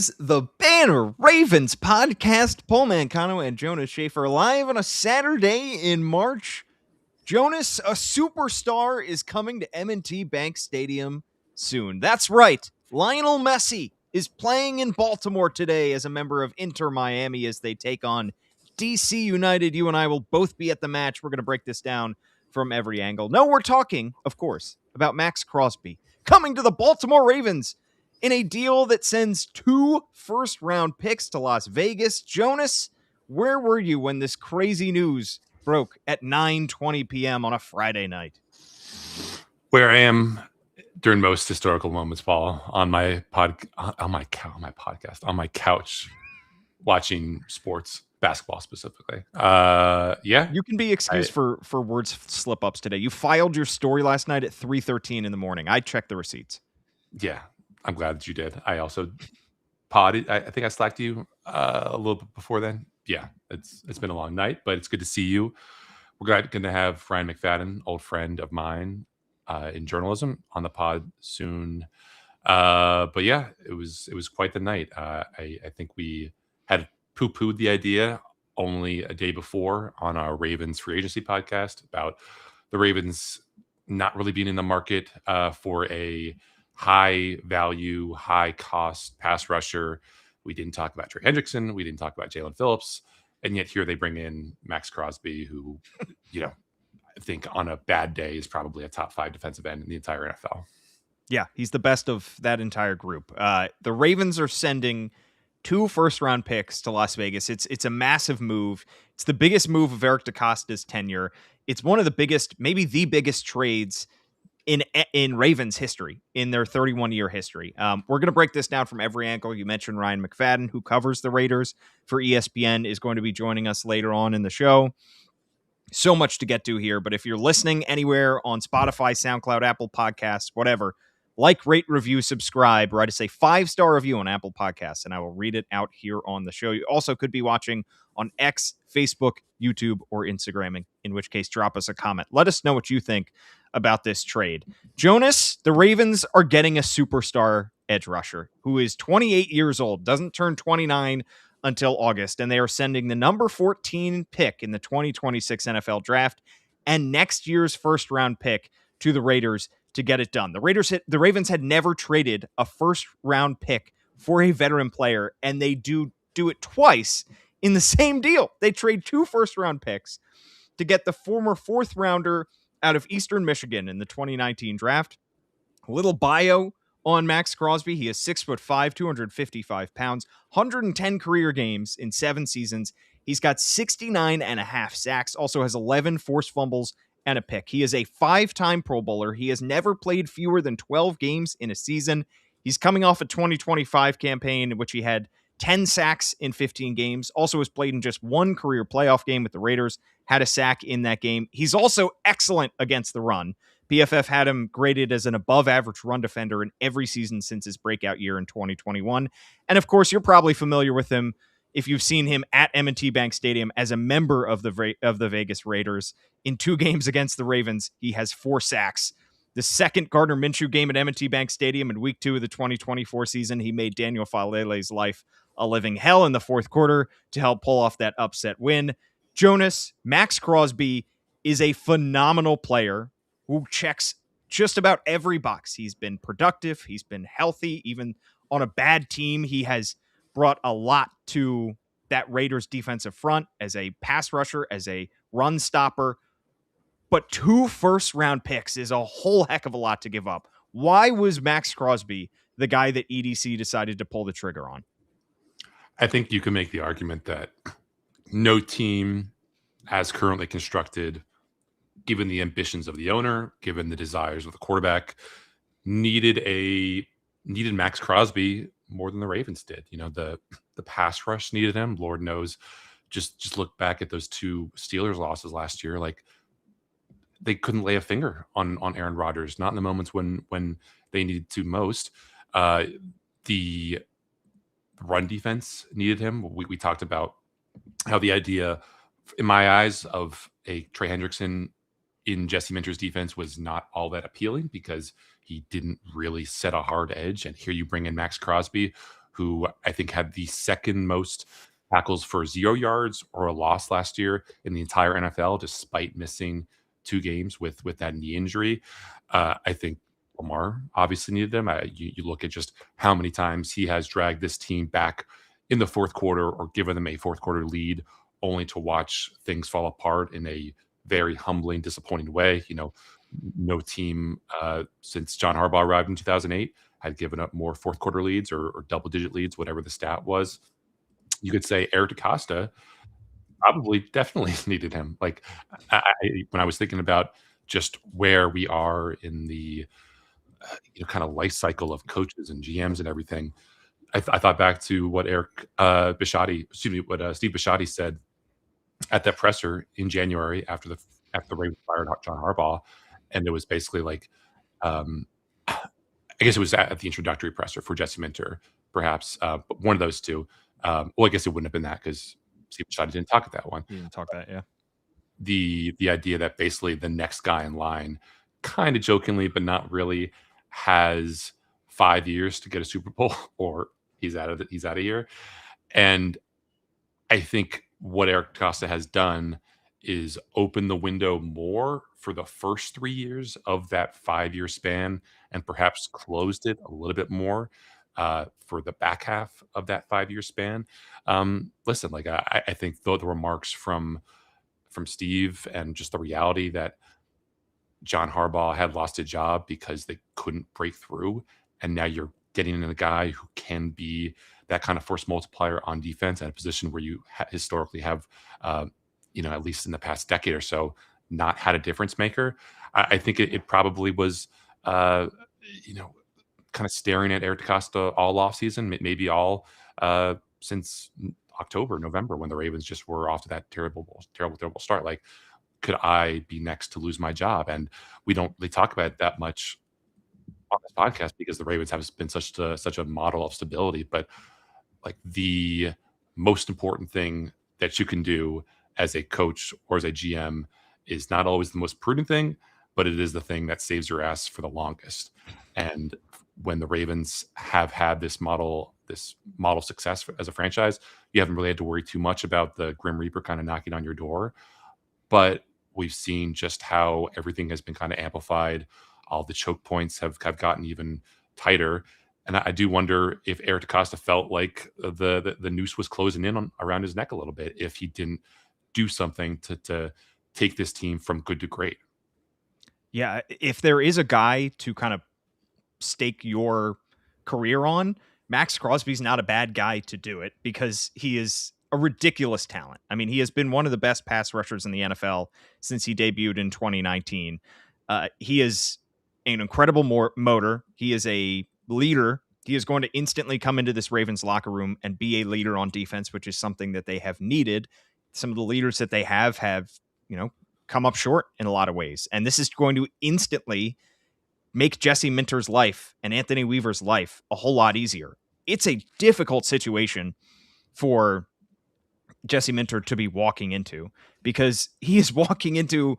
is the Banner Ravens podcast. Paul Mancano and Jonas Shaffer live on a Saturday in March. Jonas, a superstar, is coming to M&T Bank Stadium soon. That's right. Lionel Messi is playing in Baltimore today as a member of Inter Miami as they take on DC United. You and I will both be at the match. We're going to break this down from every angle. No, we're talking, of course, about Maxx Crosby coming to the Baltimore Ravens in a deal that sends 2 first-round picks to Las Vegas. Jonas, where were you when this crazy news broke at 9:20 p.m. on a Friday night? Where I am during most historical moments, Paul, on my couch, watching sports, basketball specifically. You can be excused for words slip-ups today. You filed your story last night at 3:13 in the morning. I checked the receipts. Yeah, I'm glad that you did. I also podded. I think I slacked you a little bit before then. Yeah, it's been a long night, but it's good to see you. We're going to have Ryan McFadden, old friend of mine in journalism, on the pod soon. But yeah, it was quite the night. I think we had poo-pooed the idea only a day before on our Ravens free agency podcast about the Ravens not really being in the market for a high value, high cost pass rusher. We didn't talk about Trey Hendrickson. We didn't talk about Jalen Phillips. And yet here they bring in Maxx Crosby, who, I think on a bad day is probably a top 5 defensive end in the entire NFL. Yeah, he's the best of that entire group. The Ravens are sending 2 first-round picks to Las Vegas. It's a massive move. It's the biggest move of Eric DeCosta's tenure. It's one of the biggest, maybe the biggest trades in Ravens history, in their 31-year history. We're going to break this down from every angle. You mentioned Ryan McFadden, who covers the Raiders for ESPN, is going to be joining us later on in the show. So much to get to here, but if you're listening anywhere on Spotify, SoundCloud, Apple Podcasts, whatever, like, rate, review, subscribe, write us a 5-star review on Apple Podcasts, and I will read it out here on the show. You also could be watching on X, Facebook, YouTube, or Instagram, in which case drop us a comment. Let us know what you think about this trade. Jonas, the Ravens are getting a superstar edge rusher who is 28 years old, doesn't turn 29 until August, and they are sending the number 14 pick in the 2026 NFL draft and next year's first-round pick to the Raiders to get it done. The Ravens had never traded a first-round pick for a veteran player, and they do it twice in the same deal. They trade 2 first-round picks to get the former 4th-rounder out of Eastern Michigan in the 2019 draft. A little bio on Maxx Crosby. He is 6'5", 255 pounds, 110 career games in 7 seasons. He's got 69.5 sacks, also has 11 forced fumbles and a pick. He is a 5-time Pro Bowler. He has never played fewer than 12 games in a season. He's coming off a 2025 campaign in which he had 10 sacks in 15 games. Also has played in just 1 career playoff game with the Raiders, had a sack in that game. He's also excellent against the run. PFF had him graded as an above-average run defender in every season since his breakout year in 2021. And of course, you're probably familiar with him if you've seen him at M&T Bank Stadium as a member of the Vegas Raiders. In 2 games against the Ravens, he has 4 sacks. The second Gardner Minshew game at M&T Bank Stadium in week 2 of the 2024 season, he made Daniel Falele's life a living hell in the 4th quarter to help pull off that upset win. Jonas, Maxx Crosby is a phenomenal player who checks just about every box. He's been productive. He's been healthy. Even on a bad team, he has brought a lot to that Raiders defensive front as a pass rusher, as a run stopper. But 2 first-round picks is a whole heck of a lot to give up. Why was Maxx Crosby the guy that EDC decided to pull the trigger on? I think you can make the argument that no team, as currently constructed, given the ambitions of the owner, given the desires of the quarterback, needed Maxx Crosby more than the Ravens did. The pass rush needed him. Lord knows, just look back at those 2 Steelers losses last year. Like, they couldn't lay a finger on Aaron Rodgers, not in the moments when they needed to most. The run defense needed him. We talked about how the idea, in my eyes, of a Trey Hendrickson in Jesse Minter's defense was not all that appealing because he didn't really set a hard edge. And here you bring in Maxx Crosby, who I think had the second most tackles for 0 yards or a loss last year in the entire NFL, despite missing 2 games with that knee injury. I think Lamar obviously needed him. You look at just how many times he has dragged this team back in the fourth quarter or given them a fourth quarter lead, only to watch things fall apart in a very humbling, disappointing way. No team since John Harbaugh arrived in 2008 had given up more fourth quarter leads or double digit leads, whatever the stat was. You could say Eric DeCosta probably definitely needed him. Like when I was thinking about just where we are in the kind of life cycle of coaches and GMs and everything, I thought back to what Steve Bisciotti said at that presser in January after the Ravens fired John Harbaugh, and it was basically like, I guess it was at the introductory presser for Jesse Minter, perhaps, but one of those two. Well, I guess it wouldn't have been that because Steve Bisciotti didn't talk at that one. You didn't talk that, yeah. The idea that basically the next guy in line, kind of jokingly but not really, has 5 years to get a Super Bowl, or he's out of here. And I think what Eric Costa has done is open the window more for the first 3 years of that 5-year span, and perhaps closed it a little bit more for the back half of that 5-year span. Listen, like I think the remarks from Steve and just the reality that John Harbaugh had lost a job because they couldn't break through, and now you're getting in a guy who can be that kind of force multiplier on defense at a position where you historically have, at least in the past decade or so, not had a difference maker. I think it probably was, kind of staring at Eric DeCosta all offseason, maybe all since October, November, when the Ravens just were off to that terrible start. Like, could I be next to lose my job? And we don't really talk about it that much on this podcast because the Ravens have been such a model of stability. But like, the most important thing that you can do as a coach or as a GM is not always the most prudent thing, but it is the thing that saves your ass for the longest. And when the Ravens have had this model success as a franchise, you haven't really had to worry too much about the Grim Reaper kind of knocking on your door. But we've seen just how everything has been kind of amplified. All the choke points have gotten even tighter. And I do wonder if Eric DeCosta felt like the noose was closing in around his neck a little bit if he didn't do something to take this team from good to great. Yeah, if there is a guy to kind of stake your career on, Maxx Crosby's not a bad guy to do it because he is a ridiculous talent. I mean, he has been one of the best pass rushers in the NFL since he debuted in 2019. He is an incredible motor. He is a leader. He is going to instantly come into this Ravens locker room and be a leader on defense, which is something that they have needed. Some of the leaders that they have, come up short in a lot of ways. And this is going to instantly make Jesse Minter's life and Anthony Weaver's life a whole lot easier. It's a difficult situation for Jesse Minter to be walking into because he is walking into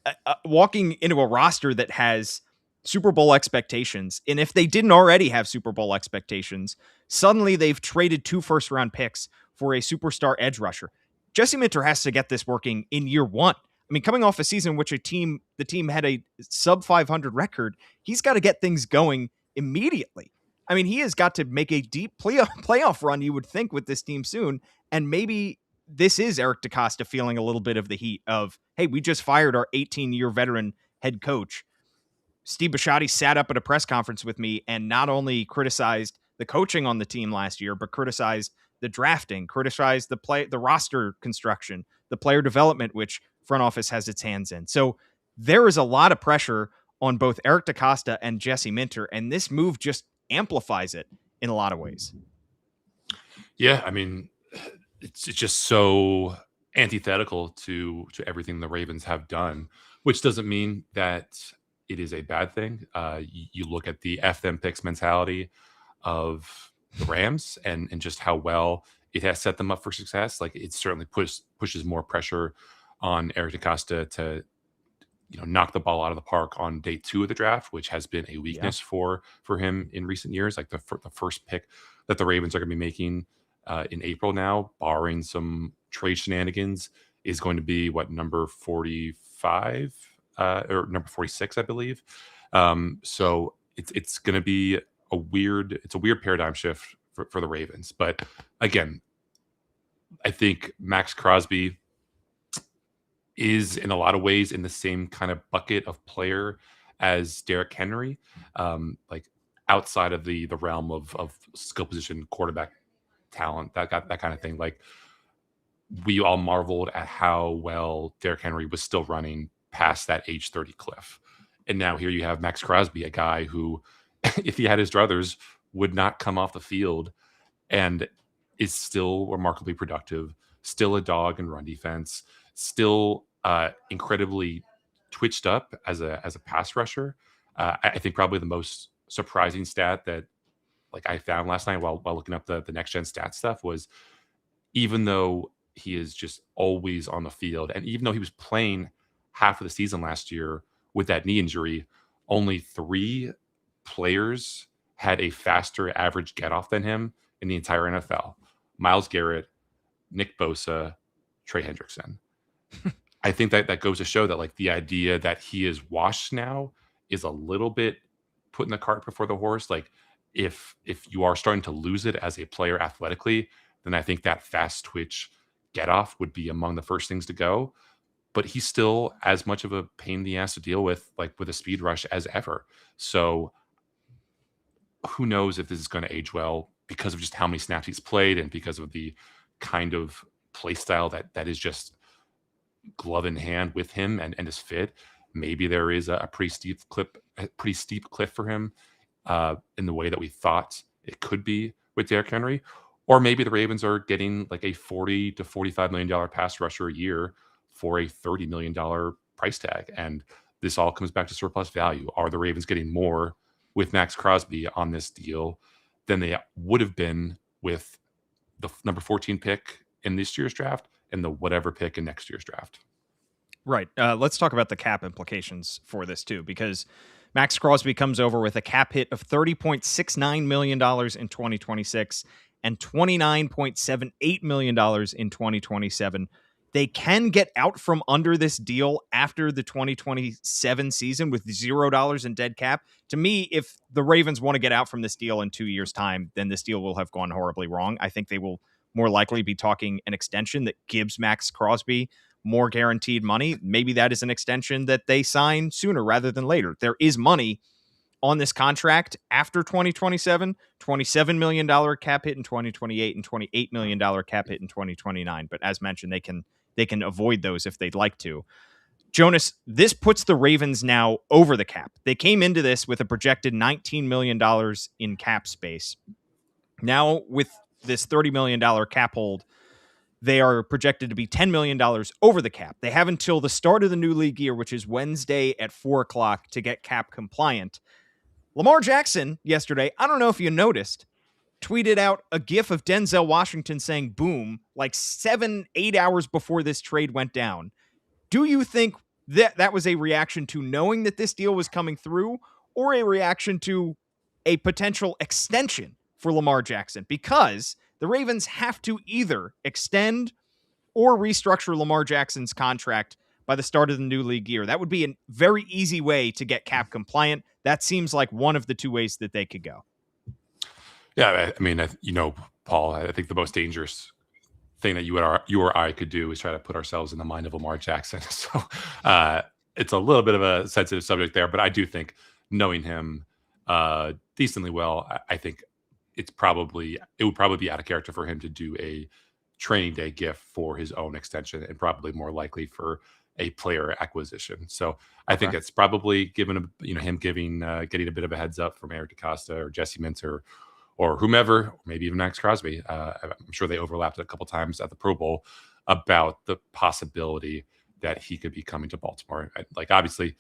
a roster that has Super Bowl expectations. And if they didn't already have Super Bowl expectations, suddenly they've traded 2 first-round picks for a superstar edge rusher. Jesse Minter has to get this working in year 1. I mean, coming off a season in which the team had a sub 500 record, he's got to get things going immediately. I mean, he has got to make a deep playoff run, you would think, with this team soon. And maybe this is Eric DeCosta feeling a little bit of the heat of, hey, we just fired our 18-year veteran head coach. Steve Bisciotti sat up at a press conference with me and not only criticized the coaching on the team last year, but criticized the drafting, criticized the roster construction, the player development, which front office has its hands in. So there is a lot of pressure on both Eric DeCosta and Jesse Minter, and this move just amplifies it in a lot of ways. Yeah, I mean, it's just so antithetical to everything the Ravens have done, which doesn't mean that it is a bad thing. You look at the F them picks mentality of the Rams and just how well it has set them up for success. Like, it certainly pushes more pressure on Eric DeCosta to knock the ball out of the park on day 2 of the draft, which has been a Yeah. weakness for him in recent years. Like the first pick that the Ravens are going to be making in April now, barring some trade shenanigans, is going to be what, number 45 or number 46, I believe. So it's going to be a weird paradigm shift for the Ravens. But again, I think Maxx Crosby is in a lot of ways in the same kind of bucket of player as Derrick Henry, like outside of the realm of skill position, quarterback talent, that kind of thing. Like, we all marveled at how well Derrick Henry was still running past that age 30 cliff. And now here you have Maxx Crosby, a guy who, if he had his druthers, would not come off the field and is still remarkably productive, still a dog in run defense, still incredibly twitched up as a pass rusher. I think probably the most surprising stat that like I found last night while looking up the next gen stat stuff was, even though he is just always on the field, and even though he was playing half of the season last year with that knee injury, only 3 players had a faster average get off than him in the entire NFL. Myles Garrett, Nick Bosa, Trey Hendrickson. I think that goes to show that like the idea that he is washed now is a little bit putting the cart before the horse. Like, if you are starting to lose it as a player athletically, then I think that fast twitch get off would be among the first things to go. But he's still as much of a pain in the ass to deal with, like with a speed rush, as ever. So who knows if this is going to age well because of just how many snaps he's played and because of the kind of play style that is just glove in hand with him and his fit. Maybe there is a pretty steep cliff for him in the way that we thought it could be with Derrick Henry. Or maybe the Ravens are getting like a $40 to $45 million pass rusher a year for a $30 million price tag. And this all comes back to surplus value. Are the Ravens getting more with Maxx Crosby on this deal than they would have been with the number 14 pick in this year's draft and the whatever pick in next year's draft? Right. Let's talk about the cap implications for this too, because Maxx Crosby comes over with a cap hit of $30.69 million in 2026 and $29.78 million in 2027. They can get out from under this deal after the 2027 season with $0 in dead cap. To me, if the Ravens want to get out from this deal in 2 years' time, then this deal will have gone horribly wrong. I think they will more likely be talking an extension that gives Maxx Crosby more guaranteed money. Maybe that is an extension that they sign sooner rather than later. There is money on this contract after 2027, $27 million cap hit in 2028 and $28 million cap hit in 2029. But as mentioned, they can avoid those if they'd like to. Jonas, this puts the Ravens now over the cap. They came into this with a projected $19 million in cap space. Now, with this $30 million cap hold, they are projected to be $10 million over the cap. They have until the start of the new league year, which is Wednesday at 4:00, to get cap compliant. Lamar Jackson yesterday, I don't know if you noticed, tweeted out a gif of Denzel Washington saying boom like 7-8 hours before this trade went down. Do you think that was a reaction to knowing that this deal was coming through, or a reaction to a potential extension for Lamar Jackson? Because the Ravens have to either extend or restructure Lamar Jackson's contract by the start of the new league year. That would be a very easy way to get cap compliant. That seems like one of the 2 ways that they could go. Yeah, I mean, Paul, I think the most dangerous thing that you or I could do is try to put ourselves in the mind of Lamar Jackson. So it's a little bit of a sensitive subject there, but I do think, knowing him decently well, I think it would probably be out of character for him to do a training day gift for his own extension, and probably more likely for a player acquisition. So I think it's probably given him getting a bit of a heads up from Eric DeCosta or Jesse Minter or whomever, or maybe even Maxx Crosby. I'm sure they overlapped a couple times at the Pro Bowl about the possibility that he could be coming to Baltimore. Like, obviously,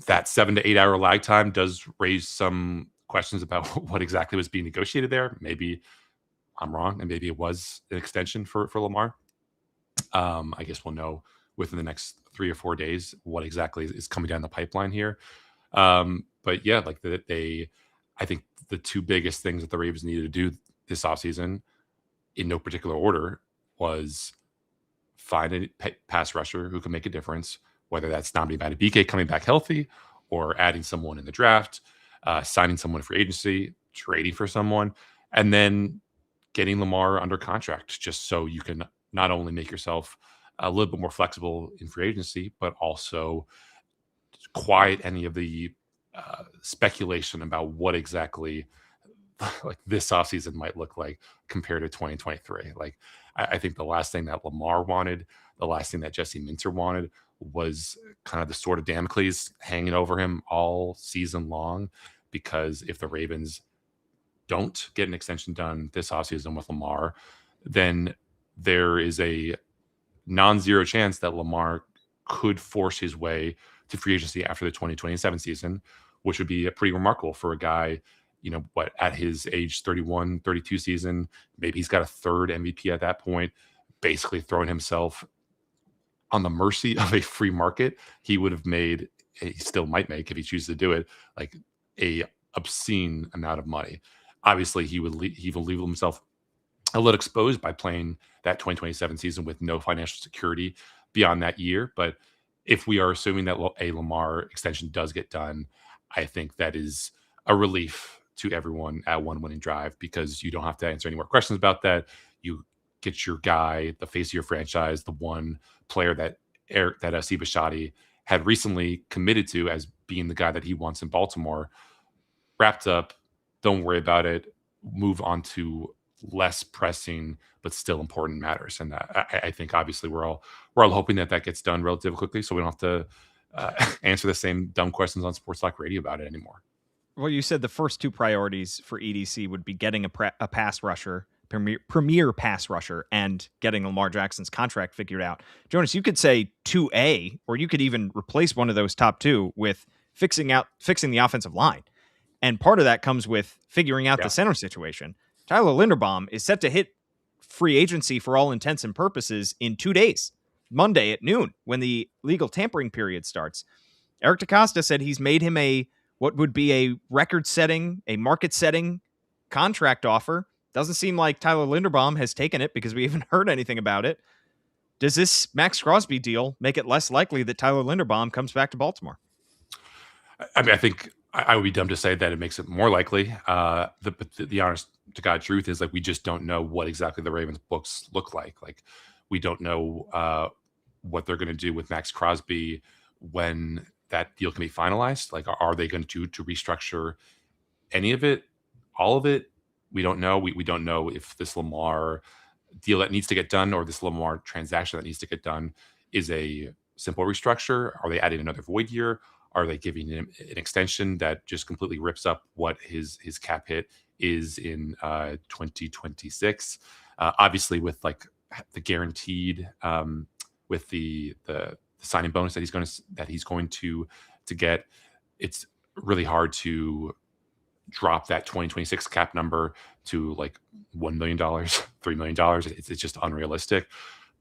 that 7 to 8 hour lag time does raise some questions about what exactly was being negotiated there. Maybe I'm wrong, and maybe it was an extension for Lamar. I guess we'll know within the next 3 or 4 days what exactly is coming down the pipeline here. But yeah, like I think the two biggest things that the Ravens needed to do this offseason, in no particular order, was find a pass rusher who can make a difference, whether that's Nnamdi Madubuike coming back healthy or adding someone in the draft, signing someone for agency, trading for someone, and then getting Lamar under contract just so you can not only make yourself a little bit more flexible in free agency, but also quiet any of the speculation about what exactly like this offseason might look like compared to 2023. Like, I think the last thing that Lamar wanted, the last thing that Jesse Minter wanted was kind of the sword of Damocles hanging over him all season long. Because if the Ravens don't get an extension done this offseason with Lamar, then there is a non-zero chance that Lamar could force his way to free agency after the 2027 season, which would be pretty remarkable for a guy, what, at his age 31, 32 season, maybe he's got a third MVP at that point, basically throwing himself on the mercy of a free market. He would have made, he still might make, if he chooses to do it, like a obscene amount of money. Obviously, he will leave himself a little exposed by playing that 2027 season with no financial security beyond that year. But if we are assuming that a Lamar extension does get done, I think that is a relief to everyone at One Winning Drive, because you don't have to answer any more questions about that. You get your guy, the face of your franchise, the one player that Steve Bisciotti had recently committed to as being the guy that he wants in Baltimore, wrapped up. Don't worry about it. Move on to less pressing but still important matters. And I think obviously we're all hoping that gets done relatively quickly, so we don't have to answer the same dumb questions on Sports Talk Radio about it anymore. Well, you said the first two priorities for EDC would be getting a pass rusher, premier pass rusher, and getting Lamar Jackson's contract figured out. Jonas, you could say 2A, or you could even replace one of those top two with fixing the offensive line. And part of that comes with figuring out the center situation. Tyler Linderbaum is set to hit free agency for all intents and purposes in 2 days, Monday at noon, when the legal tampering period starts. Eric DeCosta said he's made him what would be a record-setting, a market-setting contract offer. Doesn't seem like Tyler Linderbaum has taken it, because we haven't heard anything about it. Does this Maxx Crosby deal make it less likely that Tyler Linderbaum comes back to Baltimore? I mean, I think I would be dumb to say that it makes it more likely. The honest to God truth is, like, we just don't know what exactly the Ravens books look like. Like, we don't know what they're going to do with Maxx Crosby when that deal can be finalized. Like, are they going to restructure any of it, all of it? We don't know. We don't know if this Lamar deal that needs to get done, or this Lamar transaction that needs to get done, is a simple restructure. Are they adding another void year? Are they giving him an extension that just completely rips up what his cap hit is in 2026? Obviously, with like the guaranteed, with the signing bonus that he's going to get, it's really hard to drop that 2026 cap number to like $1 million, $3 million. It's just unrealistic.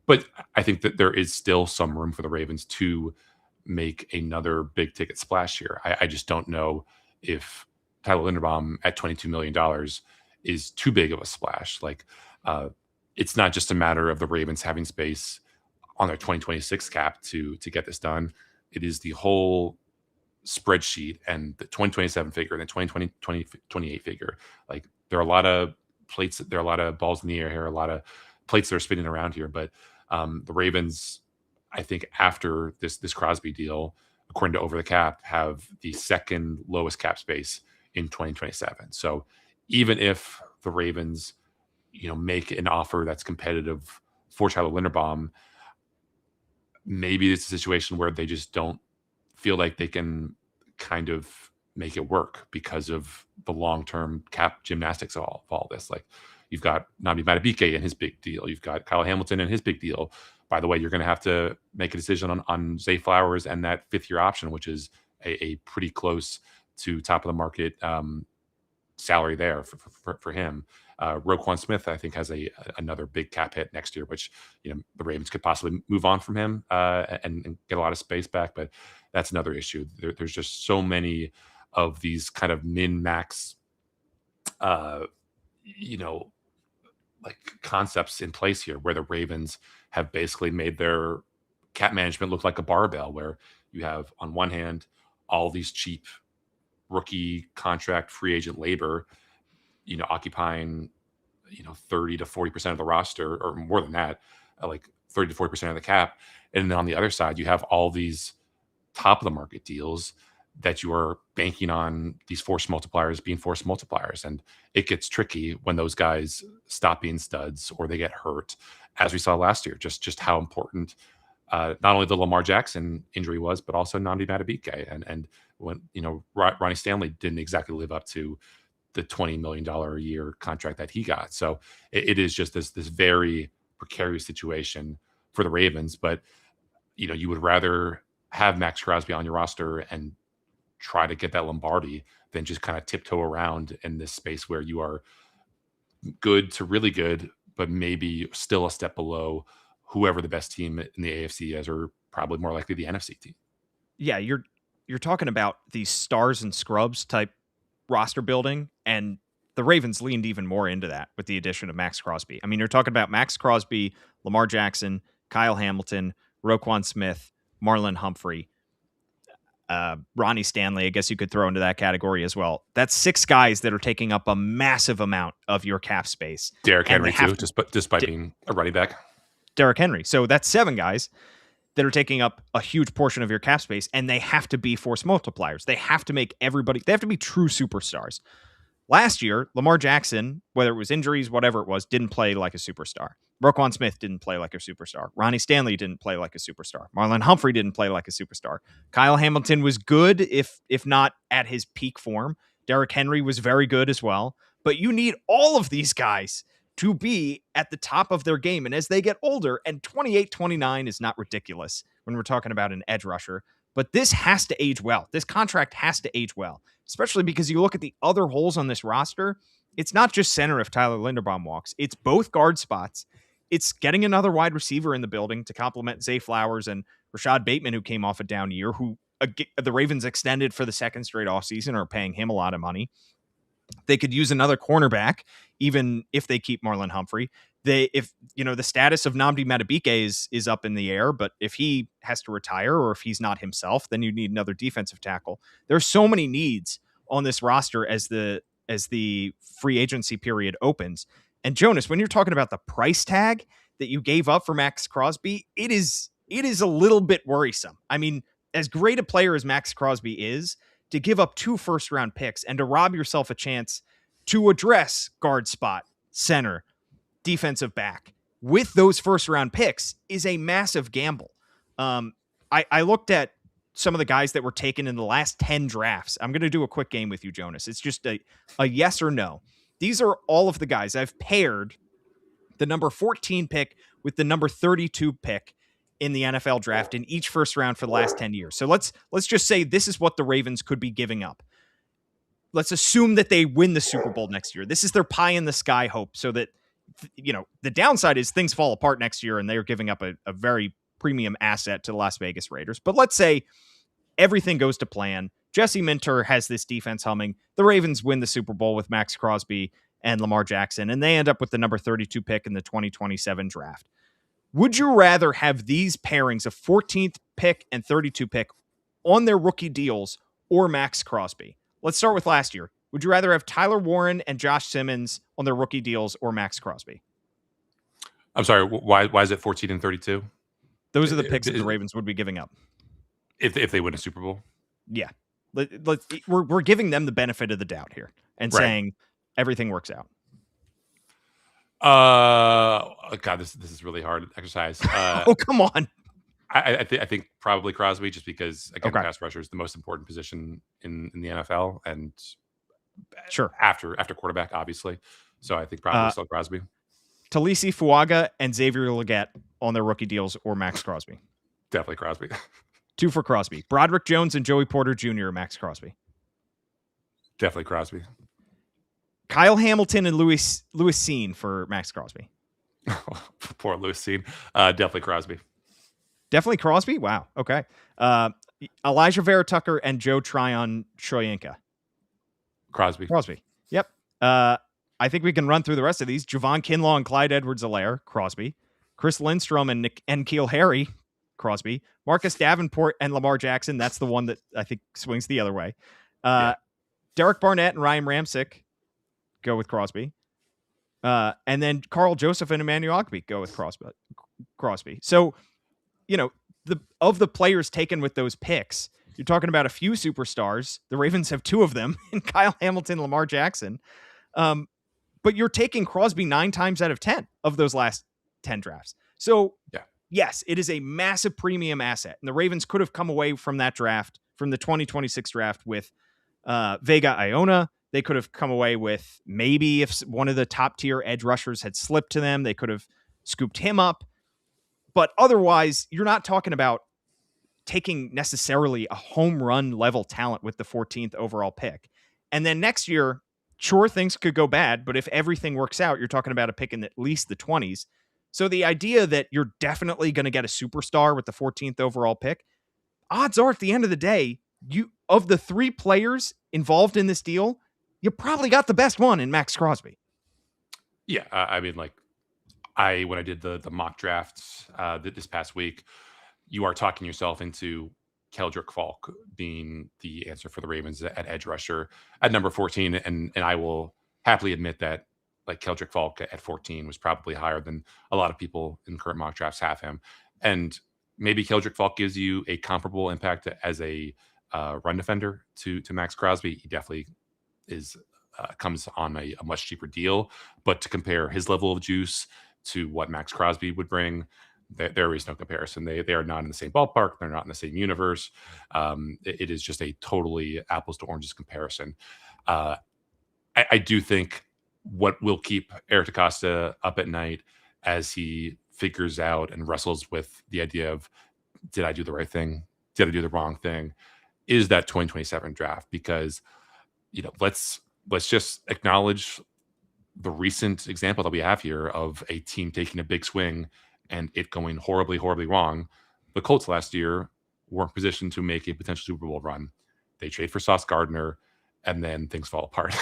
But I think that there is still some room for the Ravens to make another big ticket splash here. I just don't know if Tyler Linderbaum at $22 million is too big of a splash. Like, it's not just a matter of the Ravens having space on their 2026 cap to get this done. It is the whole spreadsheet and the 2027 figure and the 2028 figure. Like, there are a lot of plates, there are a lot of balls in the air here, a lot of plates that are spinning around here. But the Ravens, I think, after this Crosby deal, according to Over the Cap, have the second lowest cap space in 2027. So even if the Ravens, make an offer that's competitive for Tyler Linderbaum, maybe it's a situation where they just don't feel like they can kind of make it work because of the long-term cap gymnastics of all this. Like, you've got Nnamdi Madubuike and his big deal. You've got Kyle Hamilton and his big deal. By the way, you're going to have to make a decision on Zay Flowers and that fifth-year option, which is a pretty close to top of the market salary there for him. Roquan Smith, I think, has another big cap hit next year, which the Ravens could possibly move on from him and get a lot of space back. But that's another issue. There's just so many of these kind of min-max, you know, like concepts in place here, where the Ravens have basically made their cap management look like a barbell, where you have on one hand all these cheap rookie contract free agent labor, occupying 30 to 40% of the roster, or more than that, like 30 to 40% of the cap. And then on the other side, you have all these top of the market deals that you are banking on these force multipliers being force multipliers. And it gets tricky when those guys stop being studs or they get hurt, as we saw last year, just how important not only the Lamar Jackson injury was, but also Nnamdi Madubuike. And when, Ronnie Stanley didn't exactly live up to the $20 million a year contract that he got. So it is just this very precarious situation for the Ravens. But, you would rather have Maxx Crosby on your roster and try to get that Lombardi than just kind of tiptoe around in this space where you are good to really good, but maybe still a step below whoever the best team in the AFC is, or probably more likely the NFC team. Yeah, you're talking about these stars and scrubs type roster building, and the Ravens leaned even more into that with the addition of Maxx Crosby. I mean, you're talking about Maxx Crosby, Lamar Jackson, Kyle Hamilton, Roquan Smith, Marlon Humphrey, Ronnie Stanley, I guess you could throw into that category as well. That's 6 guys that are taking up a massive amount of your cap space. Derrick Henry too, despite being a running back. Derrick Henry. So that's 7 guys that are taking up a huge portion of your cap space, and they have to be force multipliers. They have to make everybody, they have to be true superstars. Last year, Lamar Jackson, whether it was injuries, whatever it was, didn't play like a superstar. Roquan Smith didn't play like a superstar. Ronnie Stanley didn't play like a superstar. Marlon Humphrey didn't play like a superstar. Kyle Hamilton was good, if not at his peak form. Derrick Henry was very good as well. But you need all of these guys to be at the top of their game. And as they get older, and 28, 29 is not ridiculous when we're talking about an edge rusher, but this has to age well. This contract has to age well, especially because you look at the other holes on this roster. It's not just center if Tyler Linderbaum walks. It's both guard spots. It's getting another wide receiver in the building to complement Zay Flowers and Rashad Bateman, who came off a down year, who the Ravens extended for the second straight offseason, are paying him a lot of money. They could use another cornerback, even if they keep Marlon Humphrey. The status of Nnamdi Madubuike is up in the air, but if he has to retire or if he's not himself, then you need another defensive tackle. There's so many needs on this roster as the free agency period opens. And Jonas, when you're talking about the price tag that you gave up for Maxx Crosby, it is a little bit worrisome. I mean, as great a player as Maxx Crosby is, to give up 2 first-round picks and to rob yourself a chance to address guard spot, center, defensive back with those first-round picks is a massive gamble. I looked at some of the guys that were taken in the last 10 drafts. I'm going to do a quick game with you, Jonas. It's just a yes or no. These are all of the guys. I've paired the number 14 pick with the number 32 pick in the NFL draft in each first round for the last 10 years. So let's just say this is what the Ravens could be giving up. Let's assume that they win the Super Bowl next year. This is their pie in the sky hope, so that, the downside is things fall apart next year and they're giving up a very premium asset to the Las Vegas Raiders. But let's say everything goes to plan. Jesse Minter has this defense humming. The Ravens win the Super Bowl with Maxx Crosby and Lamar Jackson, and they end up with the number 32 pick in the 2027 draft. Would you rather have these pairings of 14th pick and 32 pick on their rookie deals or Maxx Crosby? Let's start with last year. Would you rather have Tyler Warren and Josh Simmons on their rookie deals or Maxx Crosby? I'm sorry, why is it 14 and 32? Those are the picks that the Ravens would be giving up. If they win a Super Bowl? Yeah. We're giving them the benefit of the doubt here and saying everything works out. God, this is really hard exercise. Oh, come on. I think probably Crosby, just because, again, pass rusher is the most important position in the NFL, and sure, after quarterback, obviously. So I think probably still Crosby. Talisi Fuaga and Xavier Legette on their rookie deals or Maxx Crosby? Definitely Crosby. 2 for Crosby. Broderick Jones and Joey Porter Jr. or Maxx Crosby? Definitely Crosby. Kyle Hamilton and Louis Cine for Maxx Crosby. Poor Lucine. Definitely Crosby. Definitely Crosby? Wow. Okay. Uh, Elijah Vera Tucker and Joe Tryon Shoyinka. Crosby. Crosby. Yep. I think we can run through the rest of these. Javon Kinlaw and Clyde Edwards-Helaire, Crosby. Chris Lindstrom and N'Keal Harry, Crosby. Marcus Davenport and Lamar Jackson. That's the one that I think swings the other way. Derek Barnett and Ryan Ramczyk go with Crosby. And then Carl Joseph and Emmanuel Ogbe go with Crosby. So, of the players taken with those picks, you're talking about a few superstars. The Ravens have two of them in Kyle Hamilton, Lamar Jackson. But you're taking Crosby 9 times out of 10 of those last 10 drafts. So, yes, it is a massive premium asset. And the Ravens could have come away from that draft, from the 2026 draft, with Vega Iona. They could have come away with, maybe if one of the top tier edge rushers had slipped to them, they could have scooped him up. But otherwise, you're not talking about taking necessarily a home run level talent with the 14th overall pick. And then next year, sure, things could go bad, but if everything works out, you're talking about a pick in at least the 20s. So the idea that you're definitely going to get a superstar with the 14th overall pick, odds are at the end of the day, of the 3 players involved in this deal, you probably got the best one in Maxx Crosby. Yeah, I mean, when I did the mock drafts this past week, you are talking yourself into Keldrick Falk being the answer for the Ravens at edge rusher at number 14, and I will happily admit that Keldrick Falk at 14 was probably higher than a lot of people in current mock drafts have him, and maybe Keldrick Falk gives you a comparable impact as a run defender to Maxx Crosby. He definitely is comes on a much cheaper deal, but to compare his level of juice to what Maxx Crosby would bring, there is no comparison. They are not in the same ballpark. They're not in the same universe. It is just a totally apples to oranges comparison. I do think what will keep Eric DeCosta up at night as he figures out and wrestles with the idea of, did I do the right thing? Did I do the wrong thing? Is that 2027 draft, because let's just acknowledge the recent example that we have here of a team taking a big swing and it going horribly, horribly wrong. The Colts last year were in position to make a potential Super Bowl run. They trade for Sauce Gardner, and then things fall apart.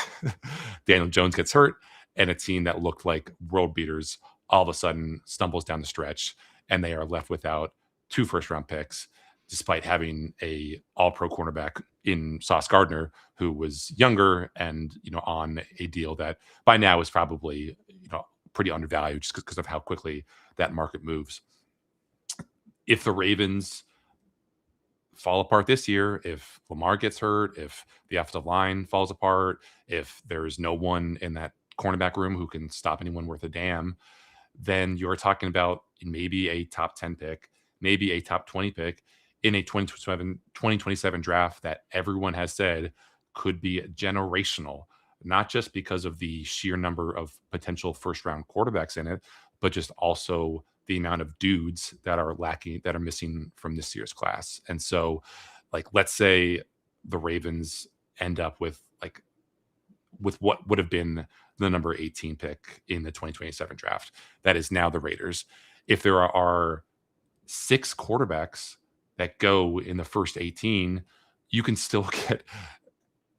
Daniel Jones gets hurt, and a team that looked like world beaters all of a sudden stumbles down the stretch, and they are left without 2 first-round picks, despite having a all-pro cornerback in Sauce Gardner, who was younger and on a deal that by now is probably pretty undervalued just because of how quickly that market moves. If the Ravens fall apart this year, if Lamar gets hurt, if the offensive line falls apart, if there's no one in that cornerback room who can stop anyone worth a damn, then you're talking about maybe a top 10 pick, maybe a top 20 pick in a 2027 draft that everyone has said could be generational, not just because of the sheer number of potential first round quarterbacks in it, but just also the amount of dudes that are missing from this year's class. And so, let's say the Ravens end up with what would have been the number 18 pick in the 2027 draft. That is now the Raiders. If there are 6 quarterbacks that go in the first 18, you can still get,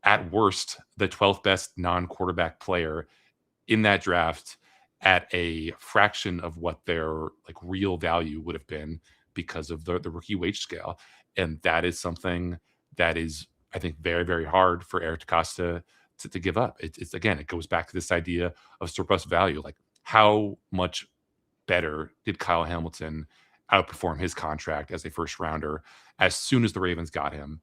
at worst, the 12th best non-quarterback player in that draft at a fraction of what their real value would have been because of the rookie wage scale. And that is something that is, I think, very, very hard for Eric DeCosta to give up. It's again, it goes back to this idea of surplus value. How much better did Kyle Hamilton outperform his contract as a first rounder as soon as the Ravens got him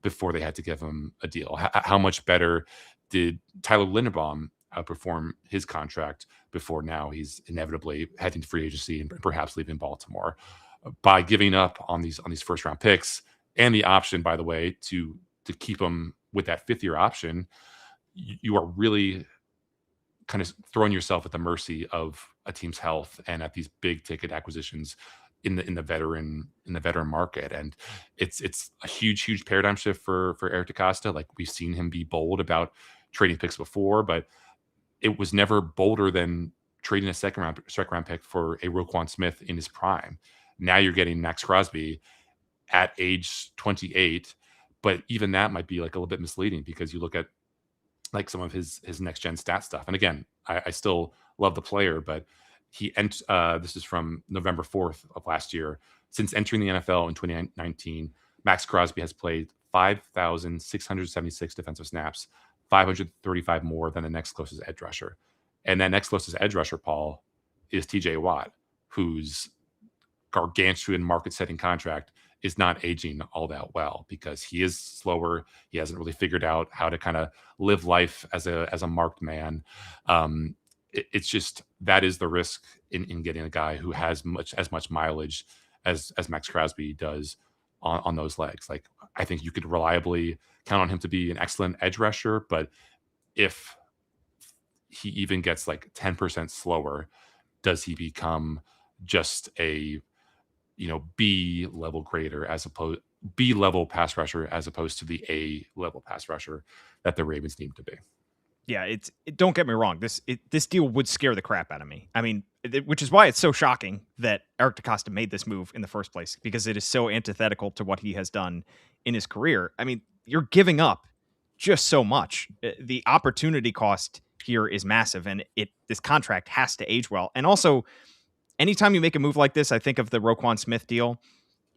before they had to give him a deal? How much better did Tyler Linderbaum outperform his contract before now he's inevitably heading to free agency and perhaps leaving Baltimore? By giving up on these first round picks and the option, by the way, to keep them with that 5th year option, you are really kind of throwing yourself at the mercy of a team's health and at these big ticket acquisitions in the veteran market. And it's a huge paradigm shift for Eric DeCosta. We've seen him be bold about trading picks before, but it was never bolder than trading a second round pick for a Roquan Smith in his prime. Now you're getting Maxx Crosby at age 28, but even that might be like a little bit misleading because you look at like some of his next gen stat stuff. And again, I still love the player, but this is from November 4th of last year. Since entering the NFL in 2019, Maxx Crosby has played 5,676 defensive snaps, 535 more than the next closest edge rusher. And that next closest edge rusher, Paul, is TJ Watt, whose gargantuan market setting contract is not aging all that well because he is slower. He hasn't really figured out how to kind of live life as a marked man. It's just that is the risk in getting a guy who has as much mileage as Maxx Crosby does on those legs. Like I think you could reliably count on him to be an excellent edge rusher, but if he even gets like 10% slower, does he become just a B level grader B level pass rusher as opposed to the A level pass rusher that the Ravens need to be? Yeah, don't get me wrong. This deal would scare the crap out of me. I mean, which is why it's so shocking that Eric DeCosta made this move in the first place, because it is so antithetical to what he has done in his career. I mean, you're giving up just so much. The opportunity cost here is massive, and this contract has to age well. And also, anytime you make a move like this, I think of the Roquan Smith deal.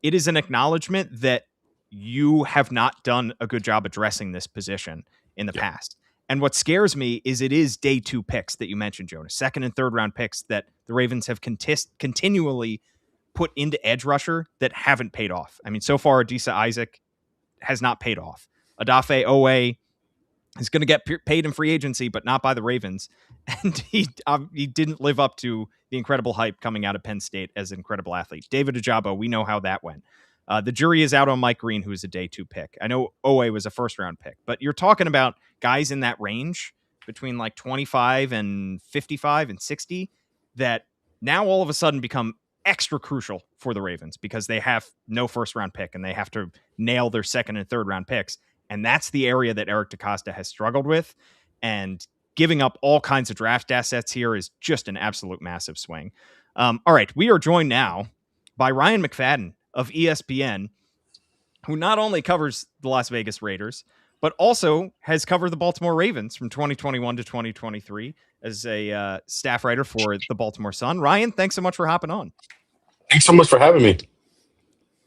It is an acknowledgement that you have not done a good job addressing this position in the past. And what scares me is it is day 2 picks that you mentioned, Jonas, second and third round picks that the Ravens have continually put into edge rusher that haven't paid off. I mean, so far, Adisa Isaac has not paid off. Odafe Owe is going to get paid in free agency, but not by the Ravens. And he didn't live up to the incredible hype coming out of Penn State as an incredible athlete. David Ojabo, we know how that went. The jury is out on Mike Green, who is a day 2 pick. I know Owe was a first round pick, but you're talking about guys in that range between like 25 and 55 and 60 that now all of a sudden become extra crucial for the Ravens because they have no first round pick and they have to nail their second and third round picks. And that's the area that Eric DeCosta has struggled with. And giving up all kinds of draft assets here is just an absolute massive swing. All right, we are joined now by Ryan McFadden of ESPN, who not only covers the Las Vegas Raiders, but also has covered the Baltimore Ravens from 2021 to 2023 as a staff writer for the Baltimore Sun. Ryan, thanks so much for hopping on. Thanks so much for having me.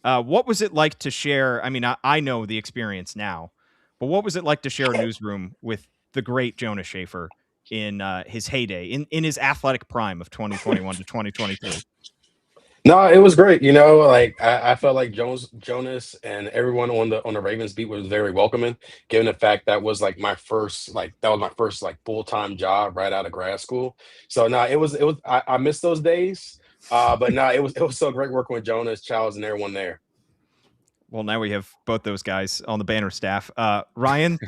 What was it like to share? I mean, I know the experience now, but what was it like to share a newsroom with the great Jonas Shaffer in his heyday, in his athletic prime of 2021 to 2023? No, it was great. Like I felt like Jonas and everyone on the Ravens beat was very welcoming, given the fact that was my first full-time job right out of grad school. So no, it was I missed those days. But no, it was so great working with Jonas, Charles, and everyone there. Well, now we have both those guys on the banner staff. Ryan,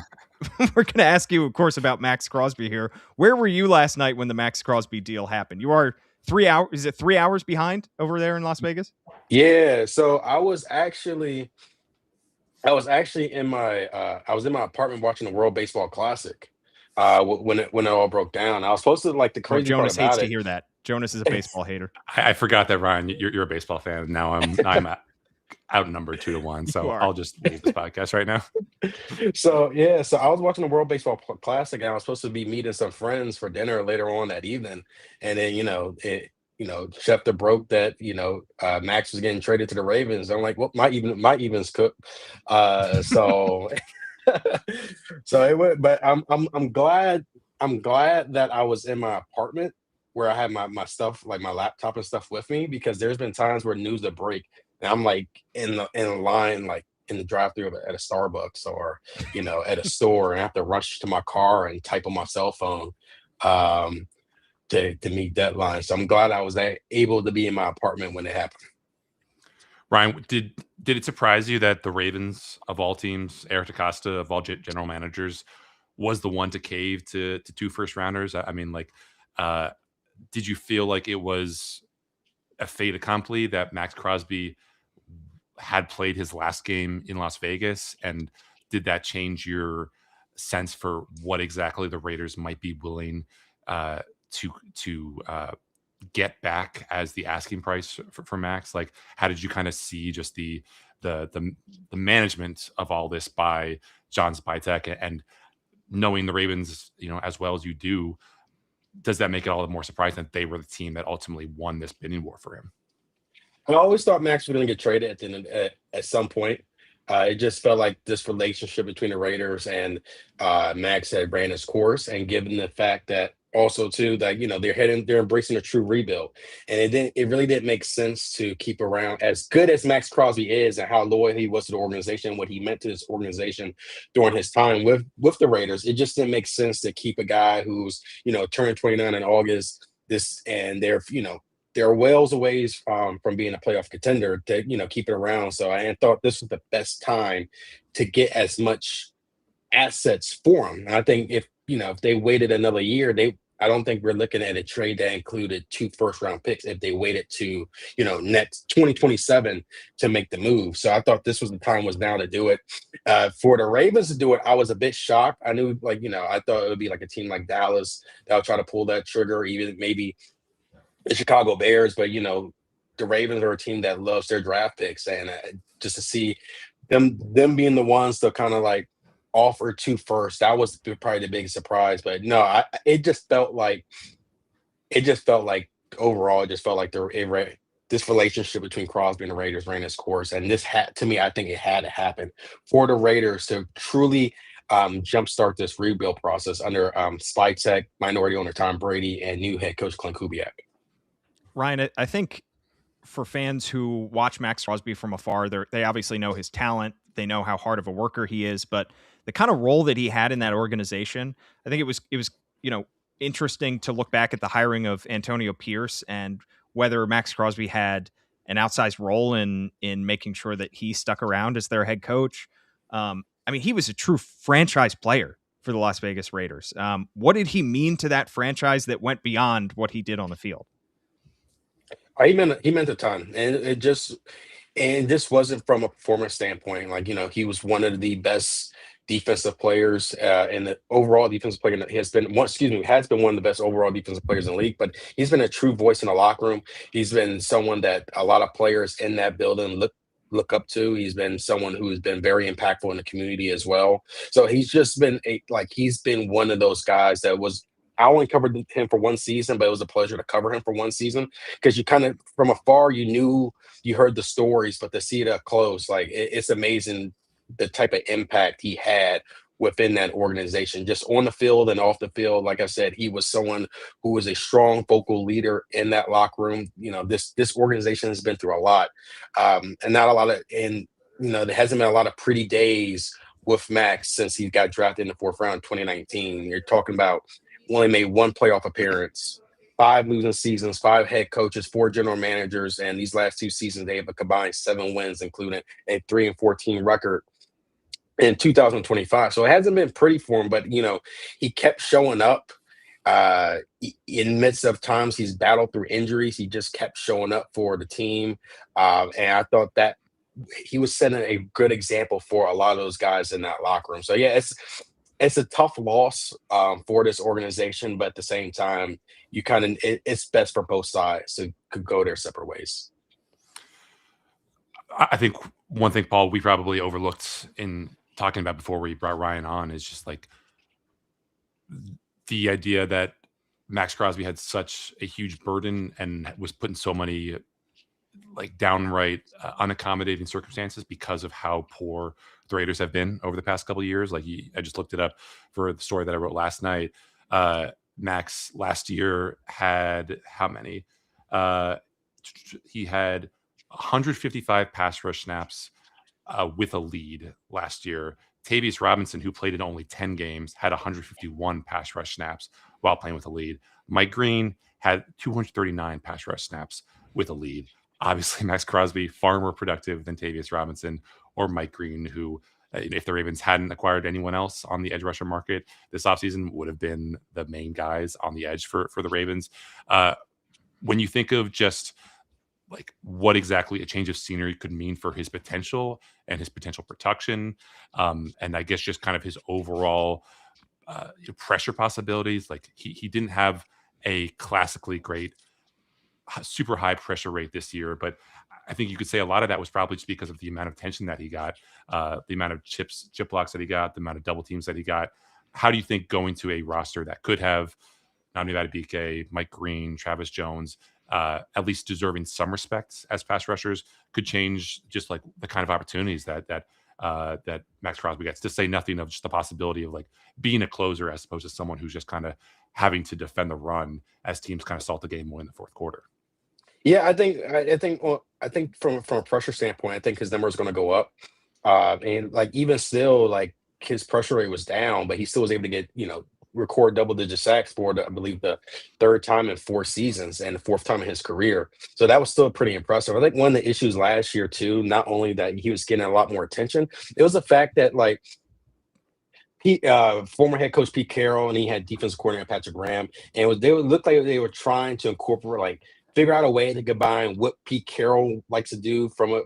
we're going to ask you, of course, about Maxx Crosby here. Where were you last night when the Maxx Crosby deal happened? You are 3 hours. Is it 3 hours behind over there in Las Vegas? Yeah. So I was actually in my apartment watching the World Baseball Classic. When it all broke down, I was supposed to the crazy Jonas part about hates it. To hear that. Jonas is a baseball hater. I forgot that, Ryan. You're a baseball fan. Now I'm outnumbered 2-1. So I'll just leave this podcast right now. So I was watching the World Baseball Classic, and I was supposed to be meeting some friends for dinner later on that evening, and then Schefter broke that Maxx was getting traded to the Ravens. I'm like, well, my evens cook. So so it went, but I'm glad that I was in my apartment where I had my stuff, like my laptop and stuff with me, because there's been times where news would break and I'm like in a line, like in the drive-thru at a Starbucks or at a store, and I have to rush to my car and type on my cell phone to meet deadlines. So I'm glad I was able to be in my apartment when it happened. Ryan, did it surprise you that the Ravens, of all teams, Eric DeCosta, of all general managers, was the one to cave to 2 first rounders? I mean, did you feel like it was a fait accompli that Maxx Crosby had played his last game in Las Vegas? And did that change your sense for what exactly the Raiders might be willing to get back as the asking price for Max? Like, how did you kind of see just the management of all this by John Spytek, and knowing the Ravens, as well as you do, does that make it all the more surprising that they were the team that ultimately won this bidding war for him? I always thought Max was going to get traded at some point. It just felt like this relationship between the Raiders and Max had ran its course, and given the fact that also too that they're embracing a true rebuild, and it really didn't make sense to keep around as good as Max Crosby is and how loyal he was to the organization, what he meant to this organization during his time with the Raiders. It just didn't make sense to keep a guy who's turning 29 in August. They're wells away from being a playoff contender to keep it around. So I thought this was the best time to get as much assets for him. And I think if they waited another year, I don't think we're looking at a trade that included 2 first-round picks if they waited to next 2027 to make the move. So I thought this was the time was now to do it. For the Ravens to do it, I was a bit shocked. I knew I thought it would be like a team like Dallas that would try to pull that trigger, even maybe the Chicago Bears, but the Ravens are a team that loves their draft picks, and just to see them being the ones to kind of like offer 2 first, that was probably the biggest surprise. But no, it just felt like overall, it just felt like this relationship between Crosby and the Raiders ran its course, and I think it had to happen for the Raiders to truly jumpstart this rebuild process under Spytek, minority owner Tom Brady, and new head coach Clint Kubiak. Ryan, I think for fans who watch Maxx Crosby from afar, they obviously know his talent. They know how hard of a worker he is, but the kind of role that he had in that organization, I think it was interesting to look back at the hiring of Antonio Pierce and whether Maxx Crosby had an outsized role in making sure that he stuck around as their head coach. He was a true franchise player for the Las Vegas Raiders. What did he mean to that franchise that went beyond what he did on the field? He meant a ton, and this wasn't from a performance standpoint. He was one of the best defensive players, and the overall defensive player has been one of the best overall defensive players in the league. But he's been a true voice in the locker room. He's been someone that a lot of players in that building look up to. He's been someone who's been very impactful in the community as well. So he's just been he's been one of those guys that was. I only covered him for 1 season, but it was a pleasure to cover him for 1 season because you kind of from afar you heard the stories, but to see it up close, it's amazing the type of impact he had within that organization, just on the field and off the field. Like I said, he was someone who was a strong vocal leader in that locker room. This organization has been through a lot, and not a lot of, and there hasn't been a lot of pretty days with Max since he got drafted in the 4th round in 2019. You're talking about only made 1 playoff appearance, 5 losing seasons, 5 head coaches, 4 general managers, and these last 2 seasons they have a combined 7 wins, including a 3-14 record in 2025. So it hasn't been pretty for him, but he kept showing up. In midst of times he's battled through injuries, he just kept showing up for the team, and I thought that he was setting a good example for a lot of those guys in that locker room. So yeah, it's a tough loss for this organization, but at the same time, it's best for both sides to could go their separate ways. I think one thing, Paul, we probably overlooked in talking about before we brought Ryan on is just the idea that Maxx Crosby had such a huge burden and was put in so many downright unaccommodating circumstances because of how poor the Raiders have been over the past couple of years. I just looked it up for the story that I wrote last night. Max last year had how many? He had 155 pass rush snaps with a lead last year. Tavius Robinson, who played in only 10 games, had 151 pass rush snaps while playing with a lead. Mike Green had 239 pass rush snaps with a lead. Obviously, Maxx Crosby, far more productive than Tavius Robinson or Mike Green, who, if the Ravens hadn't acquired anyone else on the edge rusher market this offseason, would have been the main guys on the edge for the Ravens. When you think of just what exactly a change of scenery could mean for his potential and his potential production, and I guess just kind of his overall pressure possibilities. Like he didn't have a classically great super high pressure rate this year, but I think you could say a lot of that was probably just because of the amount of attention that he got, the amount of chip blocks that he got, the amount of double teams that he got. How do you think going to a roster that could have Nami Madubuike, Mike Green, Travis Jones, at least deserving some respect as pass rushers, could change just like the kind of opportunities that Maxx Crosby gets, to say nothing of just the possibility of like being a closer as opposed to someone who's just kind of having to defend the run as teams kind of salt the game more in the fourth quarter. Yeah, I think from a pressure standpoint, I think his number is going to go up. And like even still, like his pressure rate was down, but he still was able to get record double-digit sacks for I believe the third time in 4 seasons and the fourth time in his career. So that was still pretty impressive. I think one of the issues last year too, not only that he was getting a lot more attention, it was the fact that like former head coach Pete Carroll and he had defensive coordinator Patrick Graham, and they would look like they were trying to incorporate like figure out a way to combine what Pete Carroll likes to do from a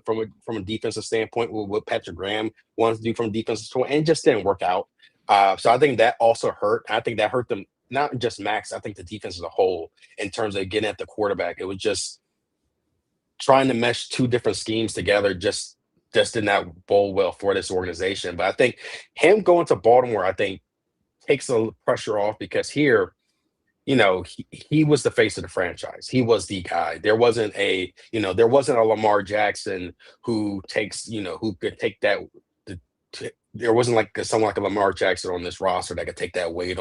defensive standpoint with what Patrick Graham wants to do from a defensive standpoint, and it just didn't work out. So I think that also hurt. I think that hurt them, not just Max. I think the defense as a whole in terms of getting at the quarterback. It was just trying to mesh two different schemes together. Just did not bowl well for this organization. But I think him going to Baltimore, I think, takes the pressure off because here, he was the face of the franchise. He was the guy. There wasn't a Lamar Jackson who takes, who could take that. There wasn't like someone like a Lamar Jackson on this roster that could take that weight